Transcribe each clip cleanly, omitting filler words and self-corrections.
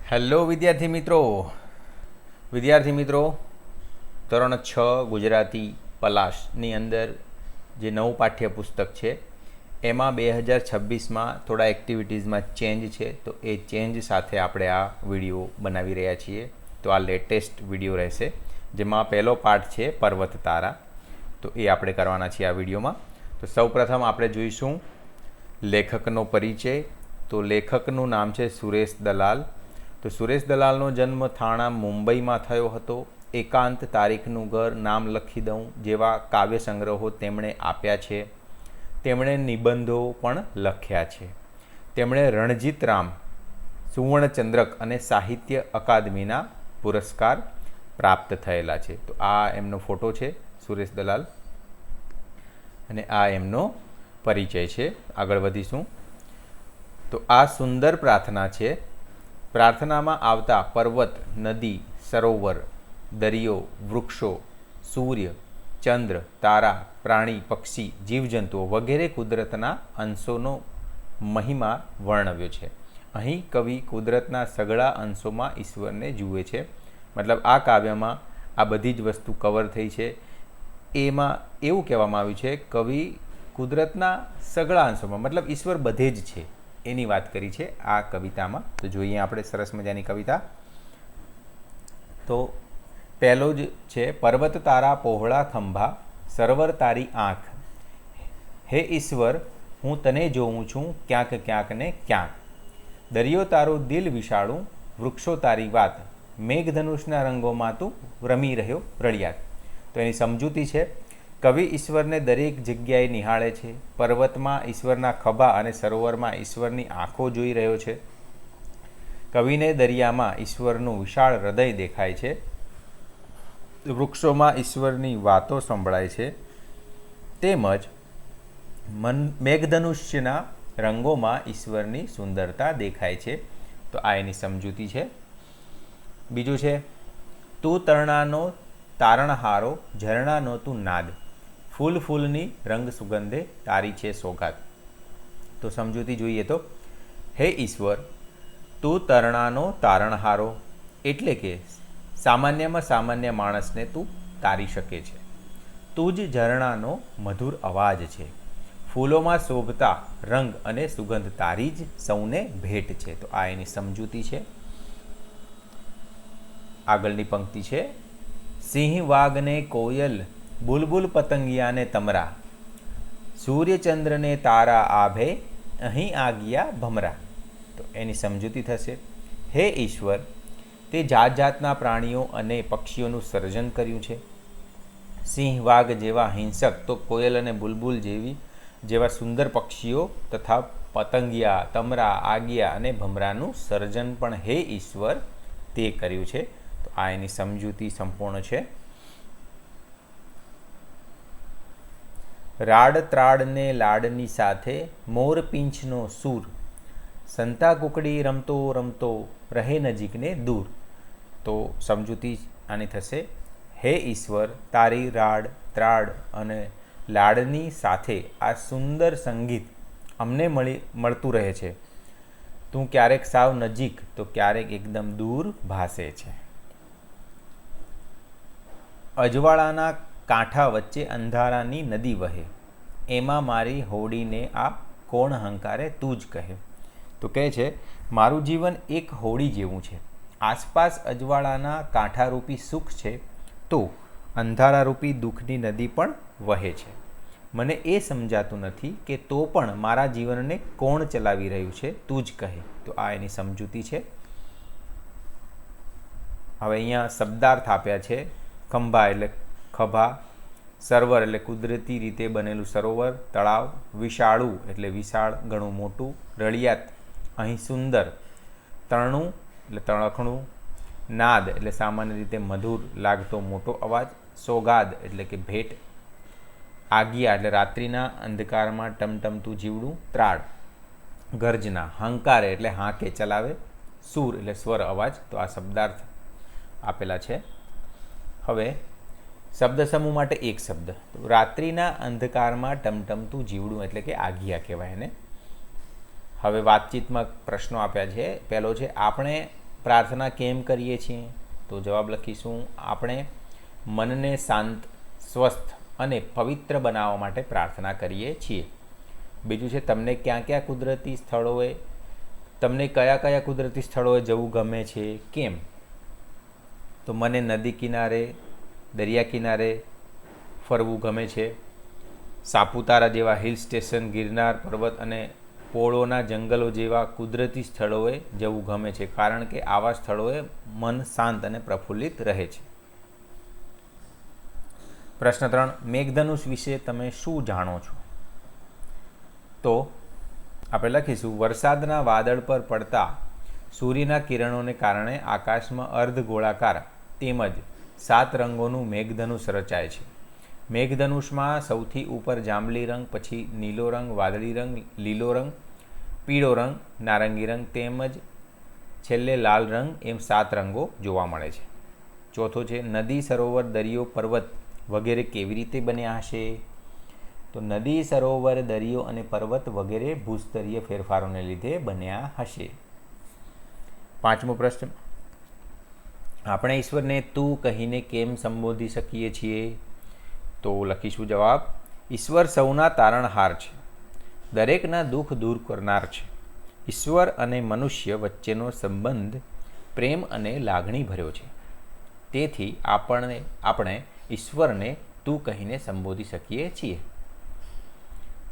Hello વિદ્યાર્થી મિત્રો ધોરણ 6 ગુજરાતી પલાશની અંદર જે નવું પાઠ્યપુસ્તક છે એમાં 2026માં થોડા એક્ટિવિટીઝમાં ચેન્જ છે, તો એ ચેન્જ સાથે આપણે આ વિડીયો બનાવી રહ્યા છીએ. તો આ લેટેસ્ટ વિડીયો રહેશે, જેમાં પહેલો પાઠ છે પર્વત તારા. તો એ આપણે કરવાના છીએ આ વિડીયોમાં. તો સૌપ્રથમ આપણે જોઈશું લેખકનો પરિચય. તો લેખકનું નામ છે સુરેશ દલાલ. તો સુરેશ દલાલનો જન્મ થાણા મુંબઈમાં થયો હતો. એકાંત, તારીખનું ઘર, નામ લખી દઉં જેવા કાવ્ય સંગ્રહો તેમણે આપ્યા છે. તેમણે નિબંધો પણ લખ્યા છે. તેમણે રણજીત રામ, સુવર્ણચંદ્રક અને સાહિત્ય અકાદમીના પુરસ્કાર પ્રાપ્ત થયેલા છે. તો આ એમનો ફોટો છે સુરેશ દલાલ, અને આ એમનો પરિચય છે. આગળ વધીશું. તો આ સુંદર પ્રાર્થના છે. પ્રાર્થનામાં આવતા પર્વત, નદી, સરોવર, દરિયો, વૃક્ષો, સૂર્ય, ચંદ્ર, તારા, પ્રાણી, પક્ષી, જીવજંતુઓ વગેરે કુદરતના અંશોનો મહિમા વર્ણવ્યો છે. અહીં કવિ કુદરતના સઘળા અંશોમાં ઈશ્વરને જુએ છે. મતલબ આ કાવ્યમાં આ બધી જ વસ્તુ કવર થઈ છે. એમાં એવું કહેવામાં આવ્યું છે કવિ કુદરતના સઘળા અંશોમાં, મતલબ ઈશ્વર બધે જ છે એની વાત કરી છે આ કવિતામાં. તો જોઈએ આપણે સરસ મજાની કવિતા. તો પહેલો જ છે, પર્વત તારા પહોળા ખંભા, સરોવર તારી આંખ, હે ઈશ્વર હું તને જોઉં છું ક્યાંક ક્યાંક ને ક્યાંક. દરિયો તારું દિલ વિશાળું, વૃક્ષો તારી વાત, મેઘધનુષના રંગોમાં તું રમી રહ્યો રળિયાત. તો એની સમજૂતી છે, કવિ ઈશ્વરને દરેક જગ્યાએ નિહાળે છે. પર્વતમાં ઈશ્વરના ખભા અને સરોવરમાં ઈશ્વરની આંખો જોઈ રહ્યો છે. કવિને દરિયામાં ઈશ્વરનું વિશાળ હૃદય દેખાય છે. વૃક્ષોમાં ઈશ્વરની વાતો સંભળાય છે. તેમજ મેઘધનુષ્યના રંગોમાં ઈશ્વરની સુંદરતા દેખાય છે. તો આ એની સમજૂતી છે. બીજું છે, તું તરણાનો તારણહારો, ઝરણાનો તું નાદ, ફૂલ ફૂલની રંગ સુગંધે તારી છે સોગાત. તો સમજૂતી જોઈએ તો, હે ઈશ્વર તું તરણાનો તારણહારો, એટલે કે સામાન્યમાં સામાન્ય માણસને તું તારી શકે છે. તું જ ઝરણાનો મધુર અવાજ છે. ફૂલોમાં શોભતા રંગ અને સુગંધ તારી જ સૌને ભેટ છે. તો આ એની સમજૂતી છે. આગળની પંક્તિ છે, સિંહ વાઘને કોયલ, બુલબુલ પતંગિયાને તમરા, સૂર્યચંદ્રને તારા આભે, અહીં આગિયા ભમરા. તો એની સમજૂતી થશે, હે ઈશ્વર તે જાત જાતના પ્રાણીઓ અને પક્ષીઓનું સર્જન કર્યું છે. સિંહ, વાઘ જેવા હિંસક, તો કોયલ અને બુલબુલ જેવા સુંદર પક્ષીઓ તથા પતંગિયા, તમરા, આગિયા અને ભમરાનું સર્જન પણ હે ઈશ્વર તે કર્યું છે. તો આ એની સમજૂતી સંપૂર્ણ છે. રાડ ત્રાડને લાડની સાથે, મોર પીંછનો સૂર, સંતા કુકડી રમતો રમતો રહે નજીકને દૂર. તો સમજૂતી આની થશે, હે ઈશ્વર તારી રાડ, ત્રાડ અને લાડની સાથે આ સુંદર સંગીત અમને મળતું રહે છે. તું ક્યારેક સાવ નજીક તો ક્યારેક એકદમ દૂર ભાસે છે. અજવાળાના કાંઠા વચ્ચે અંધારાની નદી વહે, એમાં મારી હોડીને આ કોણ હંકારે તું જ કહે. તો કહે છે, મારું જીવન એક હોડી જેવું છે. આસપાસ અજવાળાના કાંઠારૂપી સુખ છે, તો અંધારારૂપી દુઃખની નદી પણ વહે છે. મને એ સમજાતું નથી કે તો પણ મારા જીવનને કોણ ચલાવી રહ્યું છે, તું જ કહે. તો આ એની સમજૂતી છે. હવે અહીંયા શબ્દાર્થ આપ્યા છે. ખંભા એટલે ખભા, સરોવર એટલે કુદરતી રીતે બનેલું સરોવર, તળાવ, વિશાળું એટલે વિશાળ, ઘણું મોટું, રળિયાત અહીં સુંદર, તરણું એટલે તણખણું, નાદ એટલે સામાન્ય રીતે મધુર લાગતો મોટો અવાજ, સોગાદ એટલે કે ભેટ, આગિયા એટલે રાત્રિના અંધકારમાં ટમટમતું જીવડું, ત્રાડ ગર્જના, હંકારે એટલે હાંકે ચલાવે, સૂર એટલે સ્વર અવાજ. તો આ શબ્દાર્થ આપેલા છે. હવે શબ્દ સમૂહ માટે એક શબ્દ. તો રાત્રિના અંધકારમાં ટમટમતું જીવડું એટલે કે આગિયા કહેવાય એને. હવે વાતચીતમાં પ્રશ્નો આપ્યા છે. પહેલો છે, આપણે પ્રાર્થના કેમ કરીએ છીએ? તો જવાબ લખીશું, આપણે મનને શાંત, સ્વસ્થ અને પવિત્ર બનાવવા માટે પ્રાર્થના કરીએ છીએ. બીજું છે, તમને કયા કુદરતી સ્થળોએ જવું ગમે છે, કેમ? તો મને નદી કિનારે, દરિયા કિનારે ફરવું ગમે છે. સાપુતારા જેવા હિલ સ્ટેશન, ગિરનાર પર્વત અને પોળોના જંગલો જેવા કુદરતી સ્થળોએ જવું ગમે છે, કારણ કે આવા સ્થળોએ મન શાંત અને પ્રફુલ્લિત રહે છે. પ્રશ્ન 3, મેઘધનુષ વિશે તમે શું જાણો છો? તો આપણે લખીશું, વરસાદના વાદળ પર પડતા સૂર્યના કિરણોને કારણે આકાશમાં અર્ધગોળાકાર તેમજ 7 રંગોનું મેઘધનુષ રચાય છે. મેઘધનુષમાં સૌથી ઉપર જાંબલી રંગ, પછી નીલો રંગ, વાદળી રંગ, લીલો રંગ, પીળો રંગ, નારંગી રંગ તેમજ છેલ્લે લાલ રંગ, એમ 7 રંગો જોવા મળે છે. ચોથો છે, નદી, સરોવર, દરિયો, પર્વત વગેરે કેવી રીતે બન્યા હશે? તો નદી, સરોવર, દરિયો અને પર્વત વગેરે ભૂસ્તરીય ફેરફારોને લીધે બન્યા હશે. 5મો પ્રશ્ન, આપણે ઈશ્વરને તું કહીને કેમ સંબોધી શકીએ છીએ? તો લખીશું જવાબ, ઈશ્વર સૌના તારણહાર છે, દરેકના દુઃખ દૂર કરનાર છે. ઈશ્વર અને મનુષ્ય વચ્ચેનો સંબંધ પ્રેમ અને લાગણી ભર્યો છે, તેથી આપણે ઈશ્વરને તું કહીને સંબોધી શકીએ છીએ.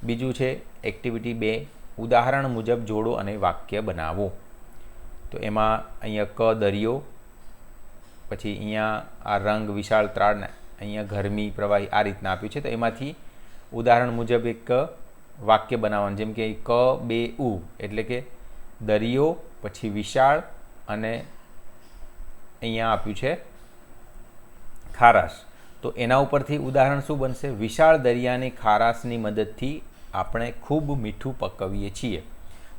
બીજું છે એક્ટિવિટી 2, ઉદાહરણ મુજબ જોડો અને વાક્ય બનાવો. તો એમાં અહીંયા ક દરિયો, પછી અહીંયા આ રંગ વિશાળ ત્રાડ, અહીંયા ગરમી પ્રવાહી, આ રીતના આપ્યું છે. તો એમાંથી ઉદાહરણ મુજબ એક વાક્ય બનાવવાનું, જેમ કે ક બે ઉ એટલે કે દરિયો, પછી વિશાળ અને અહીંયા આપ્યું છે ખારાશ. તો એના ઉપરથી ઉદાહરણ શું બનશે? વિશાળ દરિયાની ખારાશની મદદથી આપણે ખૂબ મીઠું પકવીએ છીએ.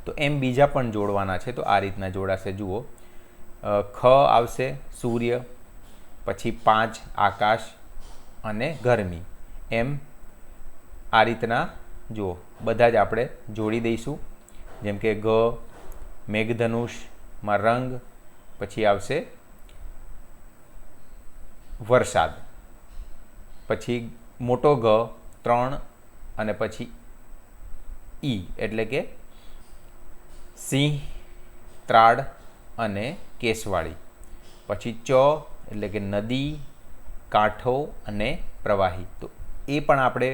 તો એમ બીજા પણ જોડવાના છે. તો આ રીતના જોડાશે. જુઓ, ખ આવશે સૂર્ય, પછી 5 આકાશ અને ગરમી, એમ આ રીતના જુઓ બધા જ આપણે જોડી દઈશું. જેમ કે ગ મેઘધનુષમાં રંગ, પછી આવશે વરસાદ, પછી મોટો ગ 3 અને પછી ઈ એટલે કે સિંહ, ત્રાડ અને કેસવાળી, પછી ચ એટલે કે નદી, કાંઠો અને પ્રવાહી. તો એ પણ આપણે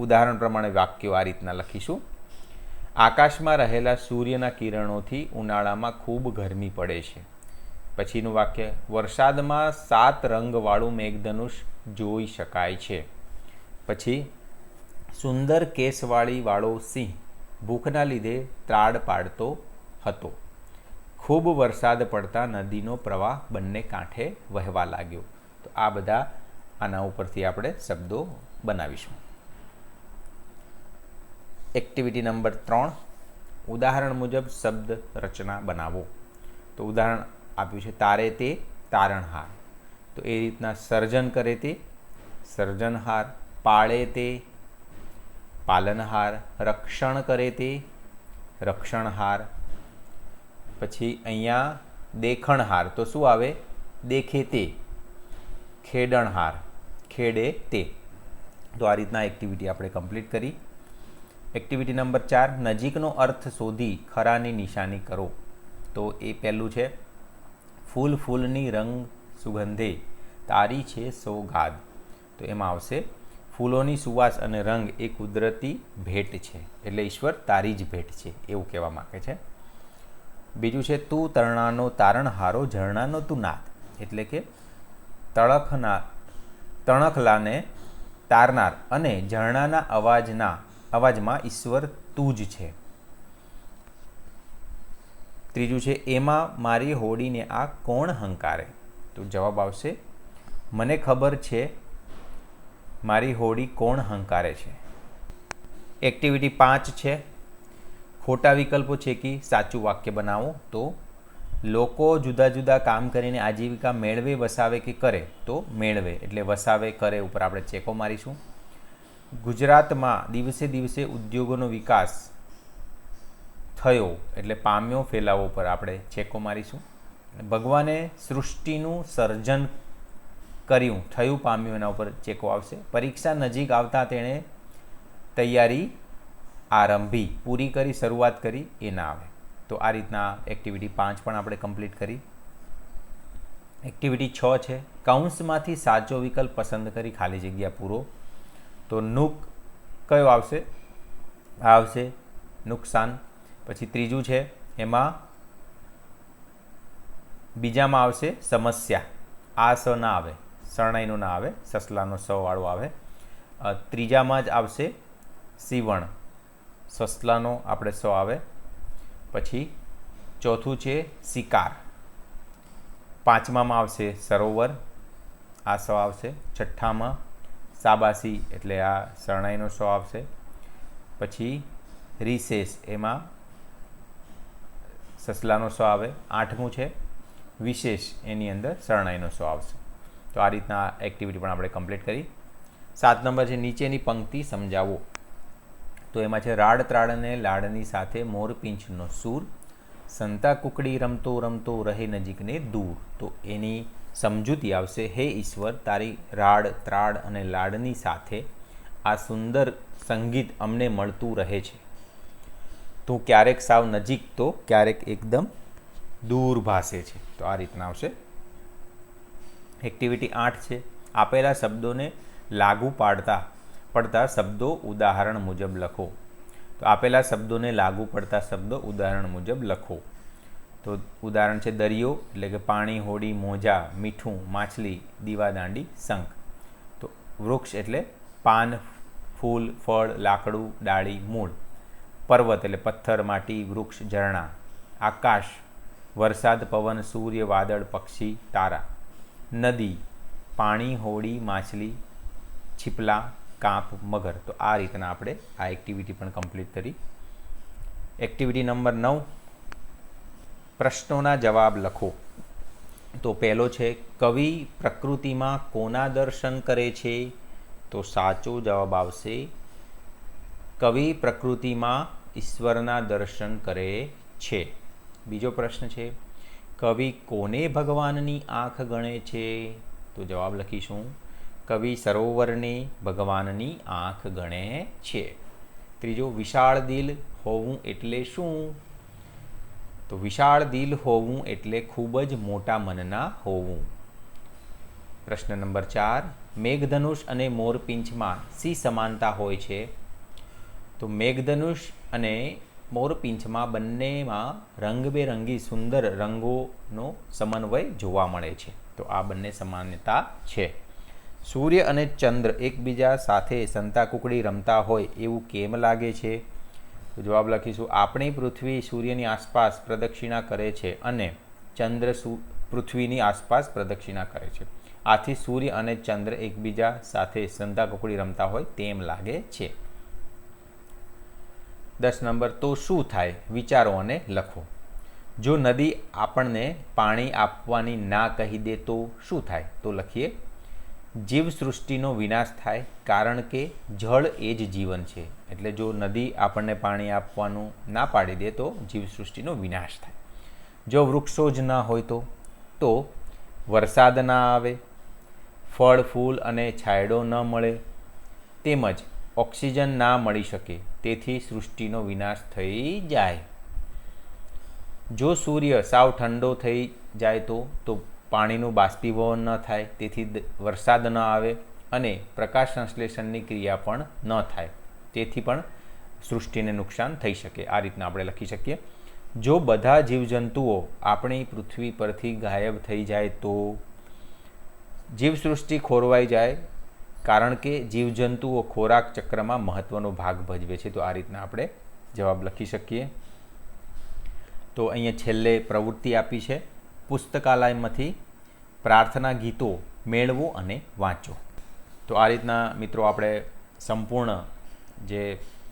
ઉદાહરણ પ્રમાણે વાક્યો આ રીતના લખીશું. આકાશમાં રહેલા સૂર્યના કિરણોથી ઉનાળામાં ખૂબ ગરમી પડે છે. પછીનું વાક્ય, વરસાદમાં 7 રંગવાળું મેઘધનુષ જોઈ શકાય છે. પછી સુંદર કેસવાળીવાળો સિંહ ભૂખના લીધે ત્રાડ પાડતો હતો. ખૂબ વરસાદ પડતા નદીનો પ્રવાહ બંને કાંઠે વહેવા લાગ્યો. તો આ બધા આના ઉપરથી આપણે શબ્દો બનાવીશું. એક્ટિવિટી નંબર 3, ઉદાહરણ મુજબ શબ્દ રચના બનાવો. તો ઉદાહરણ આપ્યું છે, તારે તે તારણહાર. તો એ રીતના સર્જન કરે તે સર્જનહાર, પાળે તે પાલનહાર, રક્ષણ કરે તે રક્ષણહાર. પછી અહીંયા દેખણહાર, તો શું આવે? દેખે તે ખેડણહાર, ખેડે તે. તો આ રીતના એક્ટિવિટી આપણે કમ્પ્લીટ કરી. એક્ટિવિટી નંબર 4, નજીકનો અર્થ શોધી ખરાની નિશાની કરો. તો એ પહેલું છે, ફૂલ ફૂલની રંગ સુગંધે તારી છે સોગાદ. તો એમાં આવશે ફૂલોની સુવાસ અને રંગ એ કુદરતી ભેટ છે, એટલે ઈશ્વર તારી જ ભેટ છે એવું કહેવા માંગે છે. બીજું છે, તું તરણાનો તારણહારો, ઝરણાનો તું નાદ, એટલે કે તણખલાને તારનાર અને ઝરણાના અવાજમાં ઈશ્વર તું જ છે. ત્રીજું છે, એમાં મારી હોડીને આ કોણ હંકારે. તો જવાબ આવશે, મને ખબર છે મારી હોડી કોણ હંકારે છે. એક્ટિવિટી 5 છે, ખોટા વિકલ્પો છે કે સાચું વાક્ય બનાવો. તો લોકો જુદા જુદા કામ કરીને આજીવિકા મેળવે, વસાવે કે કરે. તો મેળવે એટલે વસાવે, કરે ઉપર આપણે ચેકો મારીશું. ગુજરાતમાં દિવસે દિવસે ઉદ્યોગોનો વિકાસ થયો એટલે પામ્યો, ફેલાવો પર આપણે ચેકો મારીશું. ભગવાને સૃષ્ટિનું સર્જન કર્યું, થયું, પામ્યું, એના ઉપર ચેકો આવશે. પરીક્ષા નજીક આવતા તેણે તૈયારી આરંભી, પૂરી કરી, શરૂઆત કરી, એ ના આવે. તો આ રીતના એક્ટિવિટી 5 પણ આપણે કમ્પ્લીટ કરી. એક્ટિવિટી 6 છે, કૌંસમાંથી સાચો વિકલ્પ પસંદ કરી ખાલી જગ્યા પૂરો. તો નુક કયો આવશે? આ આવશે નુકસાન. પછી ત્રીજું છે એમાં બીજામાં આવશે સમસ્યા, આ સ ના આવે, શરણાઈનું ના આવે, સસલાનો સ વાળો આવે. ત્રીજામાં જ આવશે સીવણ, સસલાનો આપણે સ આવે. પછી ચોથું છે શિકાર. પાંચમામાં આવશે સરોવર, આ સ આવશે. છઠ્ઠામાં શાબાશી એટલે આ શરણાઈનો સ આવશે. પછી રિસેસ, એમાં સસલાનો સ આવે. આઠમું છે વિશેષ, એની અંદર શરણાઈનો સ આવશે. તો આ રીતના એક્ટિવિટી પણ આપણે કમ્પ્લીટ કરી. 7 નંબર છે નીચેની પંક્તિ સમજાવો. તો એમાં છે રાડ ત્રાડને લાડની સાથે મોરપીંછનો સૂર, સંતા કુકડી રમતો રમતો રહે નજીકને દૂર. તો એની સમજૂતી આવશે, હે ઈશ્વર, તારી રાડ ત્રાડ અને લાડની સાથે આ સુંદર સંગીત અમને મળતું રહે છે. તું ક્યારેક સાવ નજીક તો ક્યારેક એકદમ દૂર ભાસે છે. તો આ રીતના આવશે. એક્ટિવિટી 8 છે, આપેલા શબ્દોને લાગુ પડતા શબ્દો ઉદાહરણ મુજબ લખો. તો આપેલા શબ્દોને લાગુ પડતા શબ્દો ઉદાહરણ મુજબ લખો. તો ઉદાહરણ છે દરિયો એટલે કે પાણી, હોડી, મોજા, મીઠું, માછલી, દીવાદાંડી, શંખ. તો વૃક્ષ એટલે પાન, ફૂલ, ફળ, લાકડું, ડાળી, મૂળ. પર્વત એટલે પથ્થર, માટી, વૃક્ષ, ઝરણા. આકાશ વરસાદ, પવન, સૂર્ય, વાદળ, પક્ષી, તારા. નદી પાણી, હોડી, માછલી, છીપલા, કાંપ, મગર. તો આ રીતના આપણે આ એક્ટિવિટી પણ કમ્પ્લીટ કરી. એક્ટિવિટી નંબર 9, પ્રશ્નોના જવાબ લખો. તો પહેલો છે કવિ પ્રકૃતિમાં કોના દર્શન કરે છે? તો સાચો જવાબ આવશે કવિ પ્રકૃતિમાં ઈશ્વરના દર્શન કરે છે. બીજો પ્રશ્ન છે કવિ કોને ભગવાનની આંખ ગણે છે? તો જવાબ લખીશું કવિ સરોવરને ભગવાનની આંખ ગણે છે. ત્રીજો વિશાળ દિલ હોવું એટલે શું? તો વિશાળ દિલ હોવું એટલે ખૂબ જ મોટા મનના હોવું. પ્રશ્ન નંબર 4, મેઘધનુષ અને મોરપીંછમાં શી સમાનતા હોય છે? તો મેઘધનુષ અને મોરપીંછમાં બંનેમાં રંગબેરંગી સુંદર રંગોનો સમન્વય જોવા મળે છે. તો આ બંને સમાનતા છે. સૂર્ય અને ચંદ્ર એકબીજા સાથે સંતા કુકડી રમતા હોય એવું કેમ લાગે છે? તો જવાબ લખીશું આપણી પૃથ્વી સૂર્યની આસપાસ પ્રદક્ષિણા કરે છે અને ચંદ્ર પૃથ્વીની આસપાસ પ્રદક્ષિણા કરે છે. આથી સૂર્ય અને ચંદ્ર એકબીજા સાથે સંતા કુકડી રમતા હોય તેમ લાગે છે. 10 નંબર, તો શું થાય? વિચારો અને લખો. જો નદી આપણને પાણી આપવાની ના કહી દે તો શું થાય? તો લખીએ જીવસૃષ્ટિનો વિનાશ થાય, કારણ કે જળ એ જ જીવન છે. એટલે જો નદી આપણને પાણી આપવાનું ના પાડી દે તો જીવસૃષ્ટિનો વિનાશ થાય. જો વૃક્ષો જ ના હોય તો વરસાદ ના આવે, ફળ ફૂલ અને છાંયડો ન મળે, તેમજ ઓક્સિજન ના મળી શકે, તેથી સૃષ્ટિનો વિનાશ થઈ જાય. જો સૂર્ય સાવ ઠંડો થઈ જાય તો પાણીનું બાષ્પીભવન ન થાય, તેથી વરસાદ ન આવે અને પ્રકાશ સંશ્લેષણની ક્રિયા પણ ન થાય, તેથી પણ સૃષ્ટિને નુકસાન થઈ શકે. આ રીતના આપણે લખી શકીએ. જો બધા જીવજંતુઓ આપણી પૃથ્વી પરથી ગાયબ થઈ જાય તો જીવસૃષ્ટિ ખોરવાઈ જાય, કારણ કે જીવજંતુઓ ખોરાક ચક્રમાં મહત્ત્વનો ભાગ ભજવે છે. તો આ રીતના આપણે જવાબ લખી શકીએ. તો અહીંયા છેલ્લે પ્રવૃત્તિ આપી છે, પુસ્તકાલયમાંથી પ્રાર્થના ગીતો મેળવો અને વાંચો. તો આ રીતના મિત્રો આપણે સંપૂર્ણ જે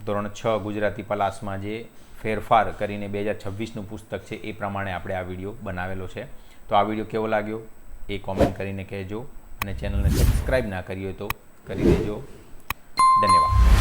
ધોરણ 6 ગુજરાતી પલાસમાં જે ફેરફાર કરીને 2026નું પુસ્તક છે એ પ્રમાણે આપણે આ વિડીયો બનાવેલો છે. તો આ વિડીયો કેવો લાગ્યો એ કોમેન્ટ કરીને કહેજો અને ચેનલને સબસ્ક્રાઈબ ના કરી હોય તો કરી દેજો. ધન્યવાદ.